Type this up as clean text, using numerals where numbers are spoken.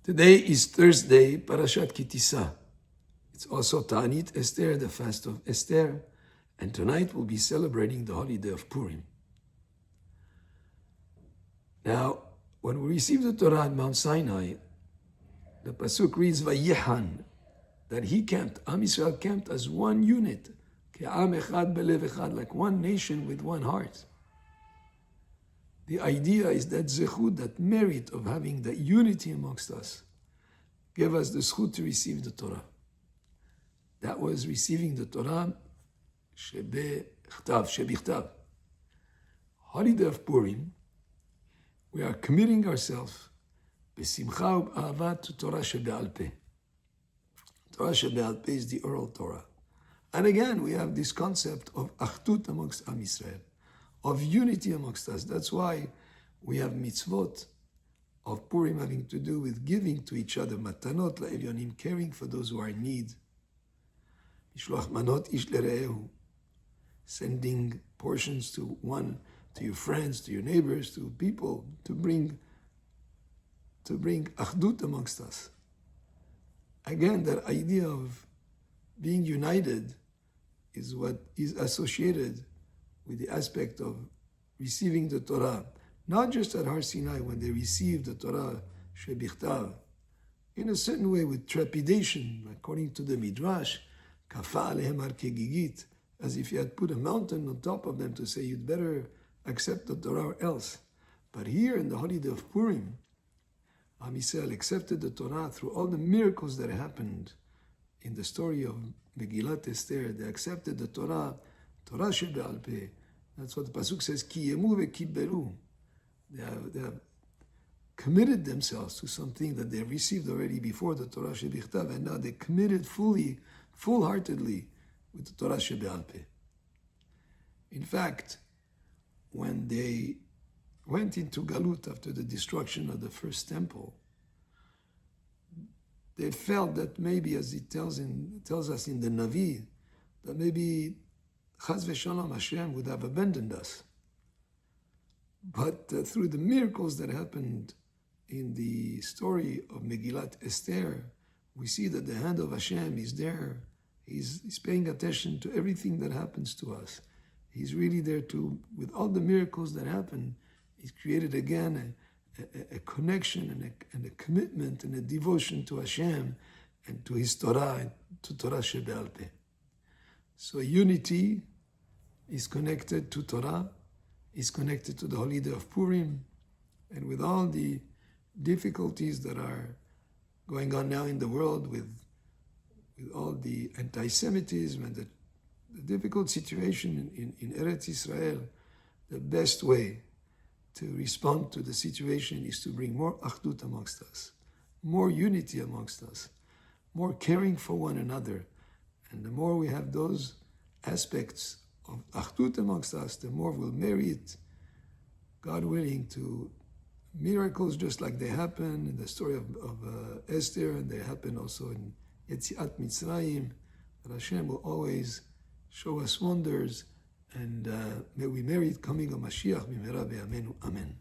Today is Thursday, Parashat Tissa. It's also Ta'anit Esther, the fast of Esther, and tonight we'll be celebrating the holiday of Purim. Now, when we receive the Torah at Mount Sinai, the pasuk reads Vayihan, that he camped, Am Yisrael camped as one unit, Ke'am echad belev echad, like one nation with one heart. The idea is that zechut, that merit of having the unity amongst us, gave us the zechut to receive the Torah. That was receiving the Torah shebichtav. Holiday of Purim, we are committing ourselves b'simcha u'b'ahavat to Torah shebe'al peh. Torah shebe'al peh is the oral Torah. And again, we have this concept of achdut amongst Am Yisrael, of unity amongst us. That's why we have mitzvot of Purim having to do with giving to each other, matanot la'elyonim, caring for those who are in need. Mishloach manot ish lere'ehu, sending portions to your friends, to your neighbors, to people, to bring achdut amongst us. Again, that idea of being united is what is associated with the aspect of receiving the Torah, not just at Har Sinai when they received the Torah shebichtav, in a certain way with trepidation, according to the Midrash, kafa alehem har kegigit, as if you had put a mountain on top of them to say you'd better accept the Torah or else. But here in the holiday of Purim, Am Yisrael accepted the Torah through all the miracles that happened in the story of Megillat Esther. They accepted the Torah, Torah shebe'al peh. That's what the pasuk says, Ki yemu ve'kiberu. They have committed themselves to something that they received already before the Torah shebichtav, and now they committed full-heartedly with the Torah shebe'al peh. In fact, when they went into Galut after the destruction of the first temple, they felt that maybe, as it tells us in the Navi, that maybe Chaz v'shalom Hashem would have abandoned us. But through the miracles that happened in the story of Megillat Esther, we see that the hand of Hashem is there. He's paying attention to everything that happens to us. He's really there to, with all the miracles that happen, He's created again a connection and a commitment and a devotion to Hashem and to His Torah, and to Torah shebe'al peh. So unity is connected to Torah, is connected to the holiday of Purim, and with all the difficulties that are going on now in the world with all the anti-Semitism and the difficult situation in Eretz Israel, the best way to respond to the situation is to bring more achdut amongst us, more unity amongst us, more caring for one another. And the more we have those aspects of achdut amongst us, the more we'll merit, God willing, to miracles just like they happen in the story of Esther, and they happen also in Yetziat Mitzrayim, that Hashem will always show us wonders, and may we merit coming of Mashiach b'mehera b'yameinu. Amen.